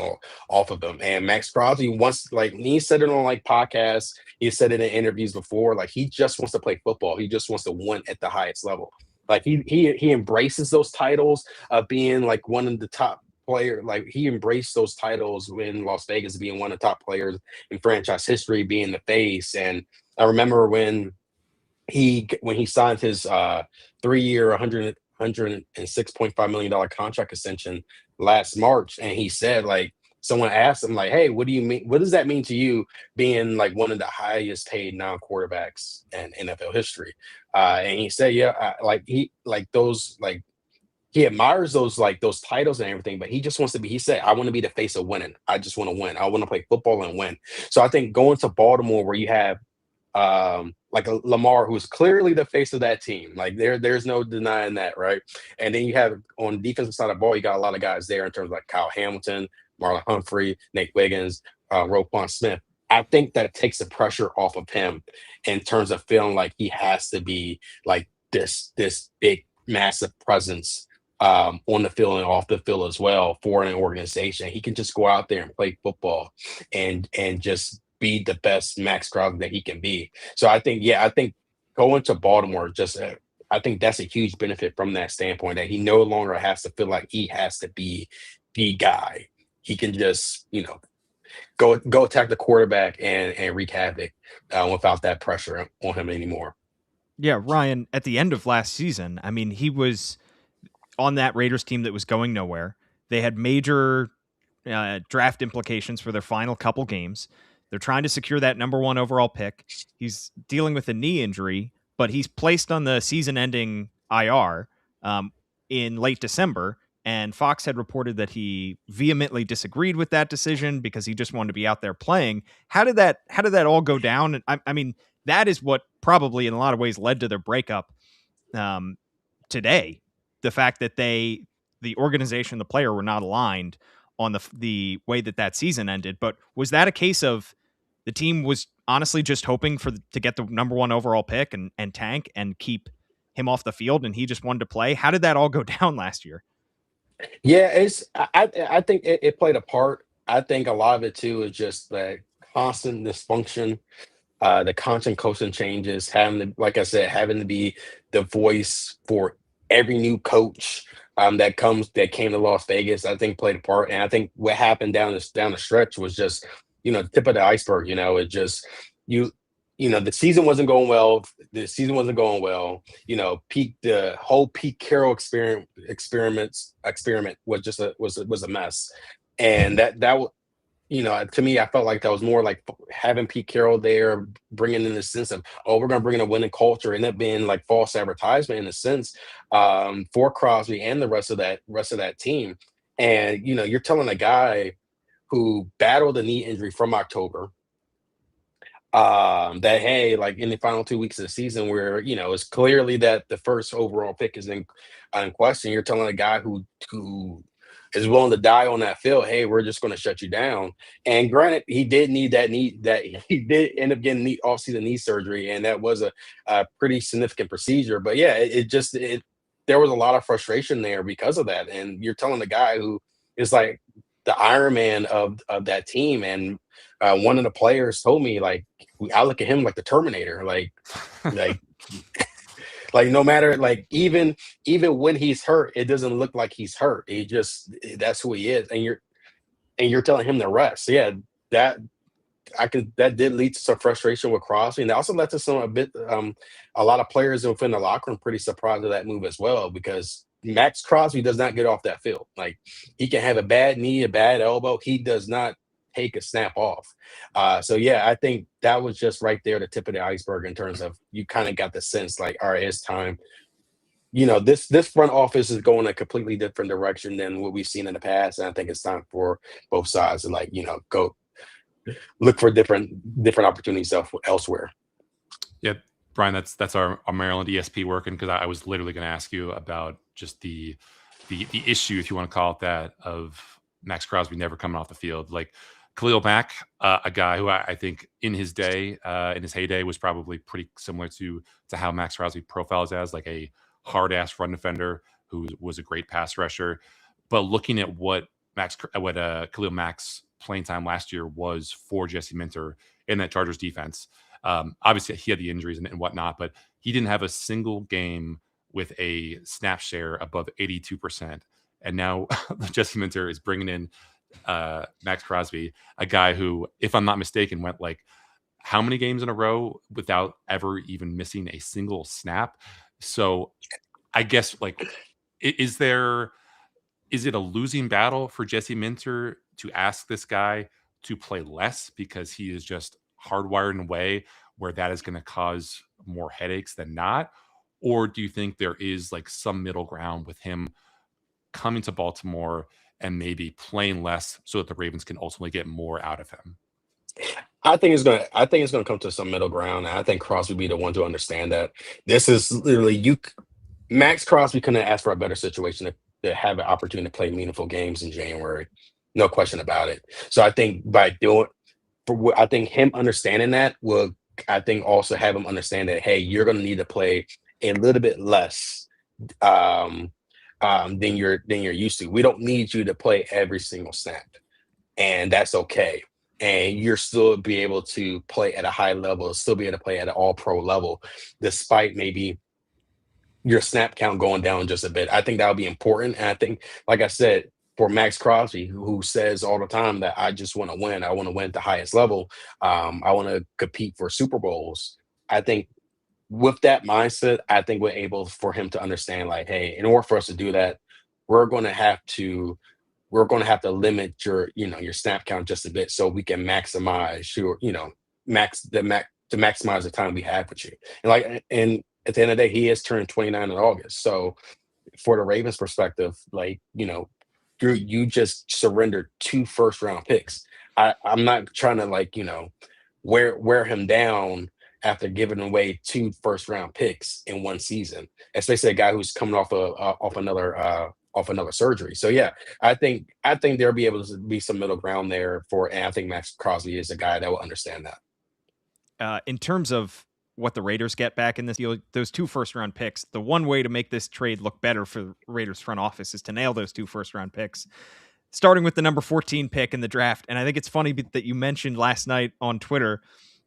off of them. And Maxx Crosby wants, like he said it on like podcasts, he said it in interviews before, like he just wants to play football. He just wants to win at the highest level. Like he embraces those titles of being like one of the top player. Like he embraced those titles in Las Vegas, being one of the top players in franchise history, being the face. And I remember when he signed his 3-year, $106.5 million contract extension last March, and he said, like, someone asked him, like, hey, what do you mean? What does that mean to you being like one of the highest paid non-quarterbacks in NFL history? And he said, yeah, he admires those titles and everything, but he just wants to be, he said, I want to be the face of winning. I just want to win. I want to play football and win. So I think going to Baltimore where you have like a Lamar, who's clearly the face of that team. Like there's no denying that, right? And then you have on the defensive side of the ball, you got a lot of guys there in terms of like Kyle Hamilton, Marlon Humphrey, Nate Wiggins, Roquan Smith. I think that takes the pressure off of him in terms of feeling like he has to be like this big, massive presence on the field and off the field as well for an organization. He can just go out there and play football and just be the best Maxx Crosby that he can be. So I think going to Baltimore, I think that's a huge benefit from that standpoint, that he no longer has to feel like he has to be the guy. He can just, go attack the quarterback and wreak havoc without that pressure on him anymore. Yeah, Ryan, at the end of last season, I mean, he was on that Raiders team that was going nowhere. They had major draft implications for their final couple games. They're trying to secure that number 1 overall pick. He's dealing with a knee injury, but he's placed on the season-ending IR in late December, and Fox had reported that he vehemently disagreed with that decision because he just wanted to be out there playing. How did that all go down? And I mean, that is what probably in a lot of ways led to their breakup today. The fact that the organization, the player, were not aligned on the way that season ended. But was that a case of the team was honestly just hoping to get the number 1 overall pick and tank and keep him off the field, and he just wanted to play? How did that all go down last year? Yeah, I think it played a part. I think a lot of it too is just the constant dysfunction, the constant coaching changes, having to be the voice for every new coach that came to Las Vegas. I think played a part, and I think what happened down the stretch was just the tip of the iceberg. It just the season wasn't going well. The whole Pete Carroll experiment was just was a mess, and that to me, I felt like that was more like having Pete Carroll there, bringing in the sense of, oh, we're going to bring in a winning culture, and that being like false advertisement in a sense for Crosby and the rest of that team. And you're telling a guy who battled a knee injury from October, that hey, like in the final 2 weeks of the season, where it's clearly that the first overall pick is in question. You're telling a guy who is willing to die on that field, hey, we're just going to shut you down. And granted, he did need that knee, that he did end up getting knee off-season knee surgery, and that was a pretty significant procedure. But yeah, there was a lot of frustration there because of that. And you're telling the guy who is like the Iron Man of that team. And one of the players told me, like, I look at him like the Terminator, like like no matter, like, even when he's hurt, it doesn't look like he's hurt. He just That's who he is, and you're telling him to rest. Yeah, that that did lead to some frustration with Crosby, and it also led to a lot of players within the locker room pretty surprised at that move as well, because Maxx Crosby does not get off that field. Like, he can have a bad knee, a bad elbow, he does not take a snap off. So yeah, I think that was just right there the tip of the iceberg in terms of, you kind of got the sense like, all right, it's time. This front office is going a completely different direction than what we've seen in the past, and I think it's time for both sides to, like, go look for different opportunities elsewhere. Yeah, Brian, that's our Maryland ESP working, because I was literally going to ask you about just the issue, if you want to call it that, of Maxx Crosby never coming off the field. Like Khalil Mack, a guy who I think in his day, in his heyday, was probably pretty similar to how Maxx Crosby profiles as, like a hard ass run defender who was a great pass rusher. But looking at what Khalil Mack's playing time last year was for Jesse Minter in that Chargers defense. Obviously, he had the injuries and whatnot, but he didn't have a single game with a snap share above 82%. And now Jesse Minter is bringing in Maxx Crosby, a guy who, if I'm not mistaken, went like how many games in a row without ever even missing a single snap. So I guess, like, is it a losing battle for Jesse Minter to ask this guy to play less because he is just hardwired in a way where that is going to cause more headaches than not? Or do you think there is like some middle ground with him coming to Baltimore and maybe playing less so that the Ravens can ultimately get more out of him? I think it's gonna come to some middle ground, and I think Crosby be the one to understand that this is literally you. Maxx Crosby couldn't ask for a better situation to have an opportunity to play meaningful games in January, no question about it. So I think I think him understanding that will, I think, also have him understand that, hey, you're going to need to play a little bit less, um, than you're used to. We don't need you to play every single snap, and that's okay. And you're still be able to play at a high level, still be able to play at an all pro level, despite maybe your snap count going down just a bit. I think that would be important. And I think, like I said, for Maxx Crosby, who says all the time that I just want to win, I want to win at the highest level, I want to compete for Super Bowls. I think with that mindset, I think we're able for him to understand, like, hey, in order for us to do that, we're going to have to we're going to have to limit your snap count just a bit, so we can maximize your to maximize the time we have with you. And at the end of the day, he has turned 29 in August. So for the Ravens perspective, like, you just surrendered 2 first round picks. I'm not trying to, like, wear him down after giving away 2 first round picks in one season, especially a guy who's coming off another surgery. So yeah, I think there'll be able to be some middle ground there and I think Maxx Crosby is a guy that will understand that. In terms of what the Raiders get back in this deal, those 2 first-round picks, the one way to make this trade look better for the Raiders front office is to nail those 2 first-round picks, starting with the number 14 pick in the draft. And I think it's funny that you mentioned last night on Twitter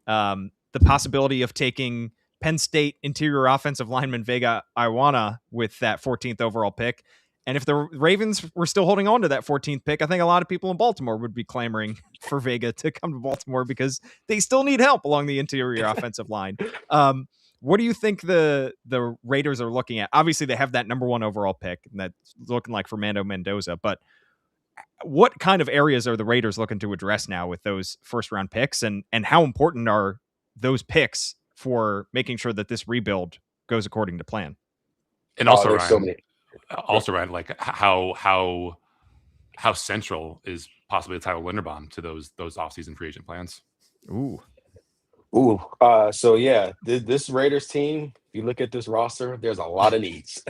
the possibility of taking Penn State interior offensive lineman Vega Iwana with that 14th overall pick. And if the Ravens were still holding on to that 14th pick, I think a lot of people in Baltimore would be clamoring for Vega to come to Baltimore because they still need help along the interior offensive line. What do you think the Raiders are looking at? Obviously, they have that number 1 overall pick, and that's looking like Fernando Mendoza. But what kind of areas are the Raiders looking to address now with those first-round picks, and how important are those picks for making sure that this rebuild goes according to plan? And also, There's so Ryan, many. Ryan, like how how central is possibly the Tyler Linderbaum to those offseason free agent plans? Ooh. Ooh, so yeah, this Raiders team, if you look at this roster, there's a lot of needs.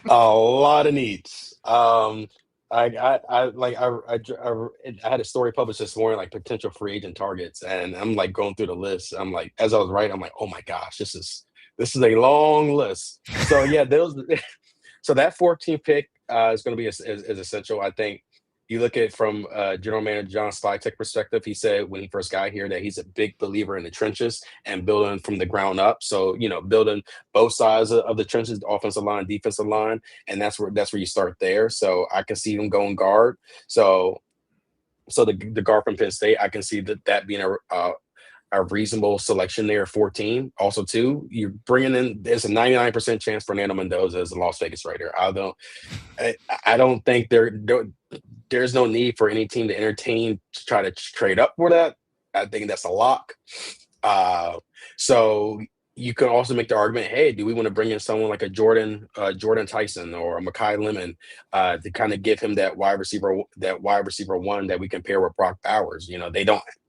A lot of needs. I like I had a story published this morning, like potential free agent targets, and I'm like going through the list. I'm like, as I was writing, I'm like, oh my gosh, this is a long list. So yeah, those so that 14th pick is going to be is essential. I think you look at it from General Manager John Spytek perspective. He said when he first got here that he's a big believer in the trenches and building from the ground up. So building both sides of the trenches, the offensive line, defensive line, and that's where you start there. So I can see him going guard. So the guard from Penn State, I can see that being a reasonable selection there at 14. Also, too, you're bringing in. There's a 99% chance Fernando Mendoza is a Las Vegas Raider. I don't think there's no need for any team to entertain to try to trade up for that. I think that's a lock. So you can also make the argument, hey, do we want to bring in someone like a Jordan Tyson or a Mekhi Lemon to kind of give him that wide receiver one that we can pair with Brock Bowers?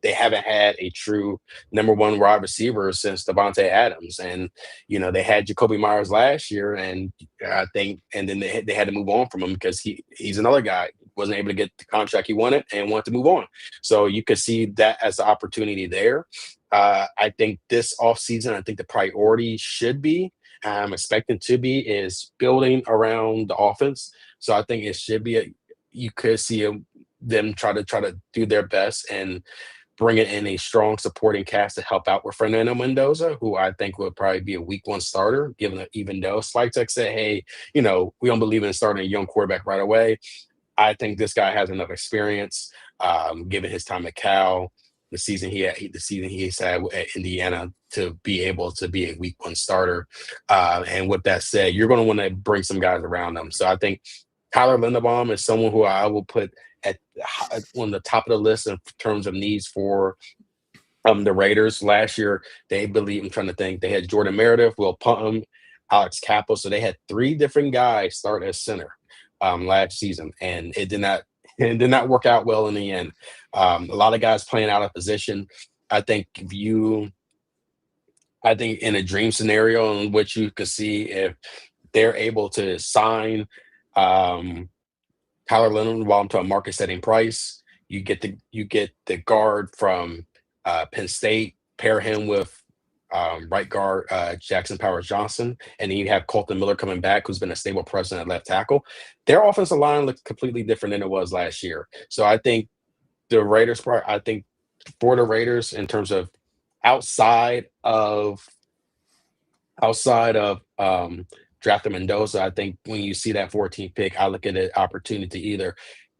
They haven't had a true number one wide receiver since Devontae Adams, and they had Jacoby Myers last year, and I think, and then they had to move on from him because he's another guy wasn't able to get the contract he wanted and wanted to move on. So you could see that as the opportunity there. I think this offseason, I think the priority should be, I'm expecting to be, is building around the offense. So I think it should be you could see them try to do their best and bringing in a strong supporting cast to help out with Fernando Mendoza, who I think would probably be a week one starter, even though Spike said, hey, we don't believe in starting a young quarterback right away. I think this guy has enough experience, given his time at Cal, the season he's had at Indiana, to be able to be a week one starter. And with that said, you're going to want to bring some guys around them. So I think Tyler Linderbaum is someone who I will put at on the top of the list in terms of needs for the Raiders. Last year, I'm trying to think, they had Jordan Meredith, Will Putnam, Alex Capel. So they had three different guys start as center last season, and it did not work out well in the end. A lot of guys playing out of position. I think in a dream scenario in which you could see if they're able to sign Tyler Linderbaum to a market setting price, you get the guard from Penn State, pair him with right guard Jackson Powers Johnson, and then you have Colton Miller coming back, who's been a stable presence at left tackle. Their offensive line looks completely different than it was last year. So I think the Raiders part, I think for the Raiders, in terms of outside of drafting Mendoza, I think when you see that 14th pick, I look at an opportunity.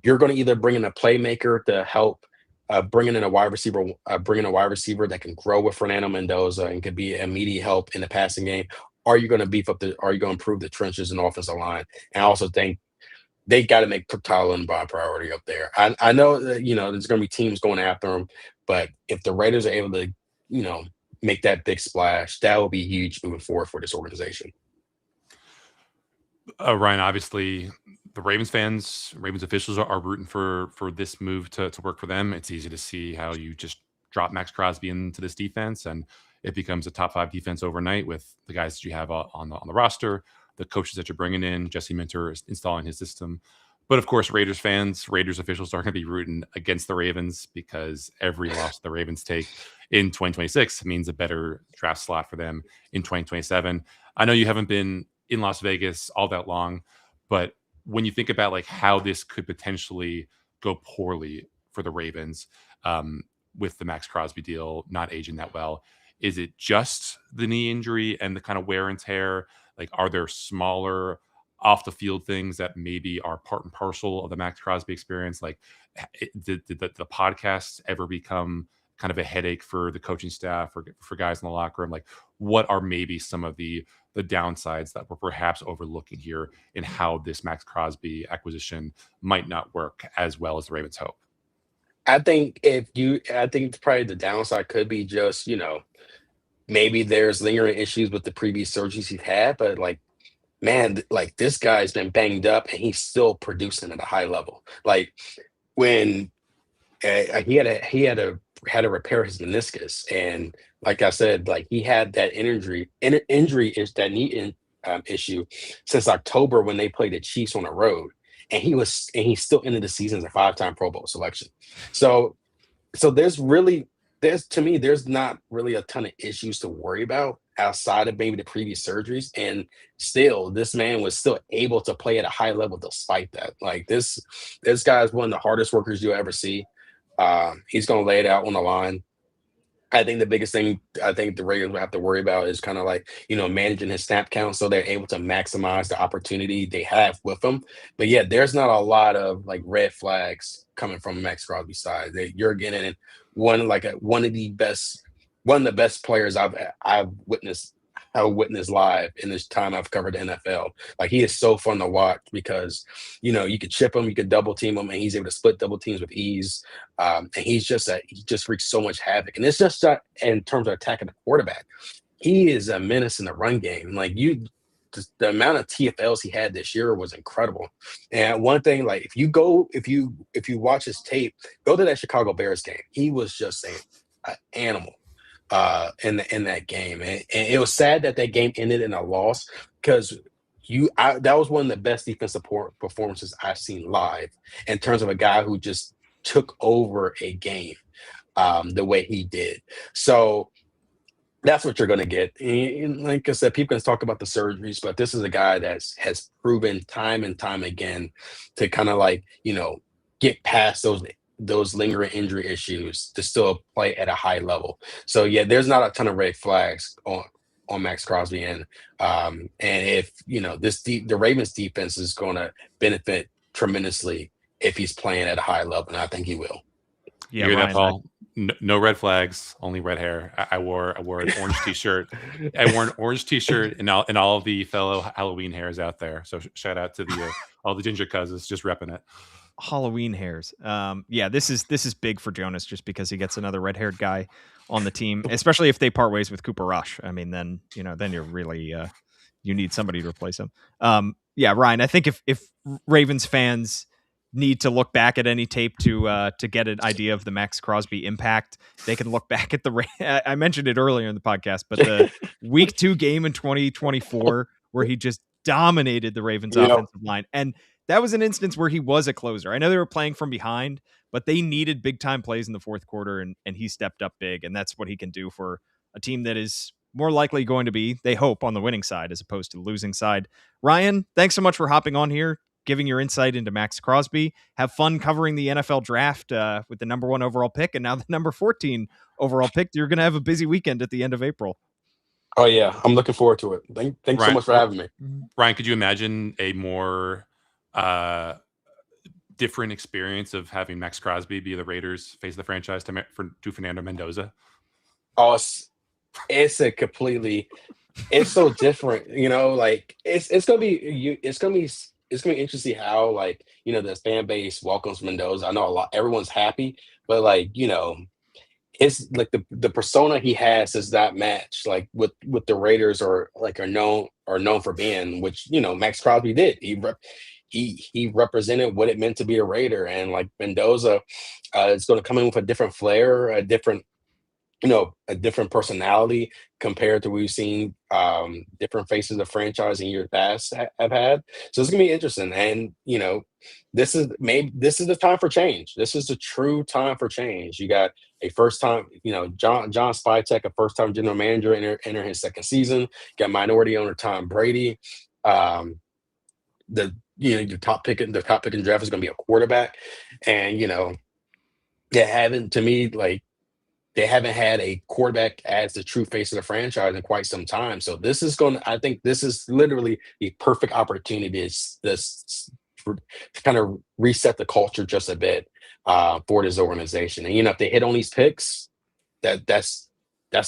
You're going to either bring in a playmaker to help, bringing in a wide receiver that can grow with Fernando Mendoza and could be immediate help in the passing game. Are you going to improve the trenches and offensive line? And I also think they got to make Tyler Linderbaum priority up there. I know that there's going to be teams going after him, but if the Raiders are able to make that big splash, that will be huge moving forward for this organization. Ryan, obviously, the Ravens officials are rooting for this move to work for them. It's easy to see how you just drop Maxx Crosby into this defense, and it becomes a top 5 defense overnight with the guys that you have on the roster, the coaches that you're bringing in, Jesse Minter installing his system. But of course, Raiders officials are going to be rooting against the Ravens because every loss the Ravens take in 2026 means a better draft slot for them in 2027. I know you haven't been in Las Vegas all that long, but when you think about like how this could potentially go poorly for the Ravens, with the Maxx Crosby deal not aging that well, is it just the knee injury and the kind of wear and tear? Like, are there smaller off the field things that maybe are part and parcel of the Maxx Crosby experience? Like, did the podcast ever become kind of a headache for the coaching staff or for guys in the locker room? Like, what are maybe some of the downsides that we're perhaps overlooking here in how this Maxx Crosby acquisition might not work as well as the Ravens hope? I think probably the downside could be just, maybe there's lingering issues with the previous surgeries he's had, but like man, like this guy's been banged up and he's still producing at a high level. Like when he had to repair his meniscus, and like I said, like he had that injury is that issue since October when they played the Chiefs on the road, and he still ended the season as a 5-time Pro Bowl selection. So there's to me there's not really a ton of issues to worry about outside of maybe the previous surgeries, and still this man was still able to play at a high level despite that. Like this guy is one of the hardest workers you'll ever see. He's going to lay it out on the line. I think the biggest thing I think the Raiders will have to worry about is kind of like, managing his snap count so they're able to maximize the opportunity they have with him. But yeah, there's not a lot of like red flags coming from Maxx Crosby's side. You're getting one of the best players I've witnessed live in this time I've covered the NFL. Like he is so fun to watch because you could chip him, you could double team him, and he's able to split double teams with ease. And he just wreaks so much havoc. And it's just in terms of attacking the quarterback, he is a menace in the run game. Like just the amount of TFLs he had this year was incredible. And one thing, like if you watch his tape, go to that Chicago Bears game. He was just an animal in that game, and it was sad that game ended in a loss because that was one of the best defensive performances I've seen live in terms of a guy who just took over a game the way he did. So that's what you're going to get. And like I said, people can talk about the surgeries, but this is a guy that has proven time and time again to kind of like, get past those lingering injury issues to still play at a high level. So yeah, there's not a ton of red flags on Maxx Crosby, and if the Ravens defense is going to benefit tremendously if he's playing at a high level, and I think he will. Yeah, you hear that, Paul? No red flags, only red hair. I wore an orange t-shirt. I wore an orange t-shirt and all of the fellow Halloween hairs out there. So shout out to all the ginger cousins just repping it. Halloween hairs. Yeah, this is big for Jonas just because he gets another red-haired guy on the team, especially if they part ways with Cooper Rush. I mean, then you're really you need somebody to replace him. Yeah, Ryan, I think if Ravens fans need to look back at any tape to get an idea of the Maxx Crosby impact, they can look back at I mentioned it earlier in the podcast, but the week 2 game in 2024 where he just dominated the Ravens offensive line. And that was an instance where he was a closer. I know they were playing from behind, but they needed big time plays in the fourth quarter, and he stepped up big, and that's what he can do for a team that is more likely going to be, they hope, on the winning side as opposed to the losing side. Ryan, thanks so much for hopping on here, giving your insight into Maxx Crosby. Have fun covering the NFL draft with the number 1 overall pick and now the number 14 overall pick. You're going to have a busy weekend at the end of April. Oh yeah, I'm looking forward to it. Thanks so much for having me. Ryan, could you imagine a more different experience of having Maxx Crosby be the Raiders face of the franchise to Fernando Mendoza? Oh, it's so different, like it's gonna be interesting to see how, like, the fan base welcomes Mendoza. I know everyone's happy, but like, it's like the persona he has does not match like with the Raiders are known for being, which Maxx Crosby did. He represented what it meant to be a Raider, and like Mendoza is going to come in with a different flair, a different personality compared to what we've seen different faces of franchise in years past have had. So it's gonna be interesting, and this is the time for change. This is the true time for change. You got a first time, John Spytek, a first time general manager, enter his second season. Got minority owner Tom Brady. The top pick in the draft is going to be a quarterback, and they haven't had a quarterback as the true face of the franchise in quite some time. So I think this is literally the perfect opportunity to kind of reset the culture just a bit for this organization. And if they hit on these picks, that's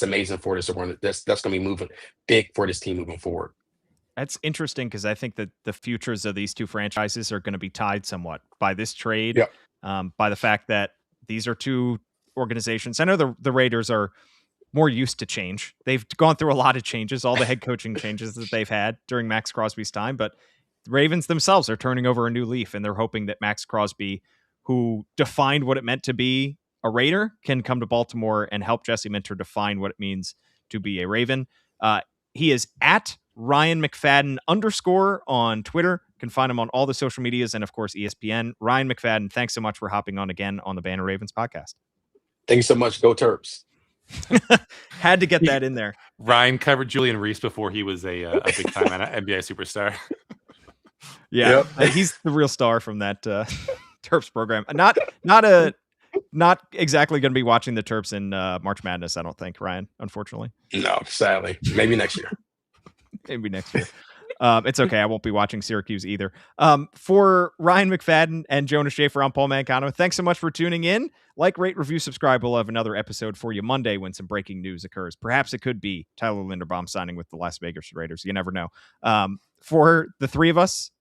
amazing for this organization. That's going to be moving big for this team moving forward. That's interesting because I think that the futures of these two franchises are going to be tied somewhat by this trade, by the fact that these are two organizations. I know the Raiders are more used to change. They've gone through a lot of changes, all the head coaching changes that they've had during Maxx Crosby's time, but the Ravens themselves are turning over a new leaf, and they're hoping that Maxx Crosby, who defined what it meant to be a Raider, can come to Baltimore and help Jesse Minter define what it means to be a Raven. He is at Ryan McFadden _ on Twitter. You can find him on all the social medias and, of course, ESPN. Ryan McFadden, thanks so much for hopping on again on the Banner Ravens podcast. Thank you so much. Go Terps. Had to get that in there. Ryan covered Julian Reese before he was a big time NBA superstar. Yeah, yep. He's the real star from that Terps program. Not exactly going to be watching the Terps in March Madness, I don't think, Ryan, unfortunately. No, sadly. Maybe next year. Maybe next year. It's okay. I won't be watching Syracuse either. For Ryan McFadden and Jonas Shaffer, I'm Paul Mancano. Thanks so much for tuning in. Like, rate, review, subscribe. We'll have another episode for you Monday when some breaking news occurs. Perhaps it could be Tyler Linderbaum signing with the Las Vegas Raiders. You never know. For the three of us,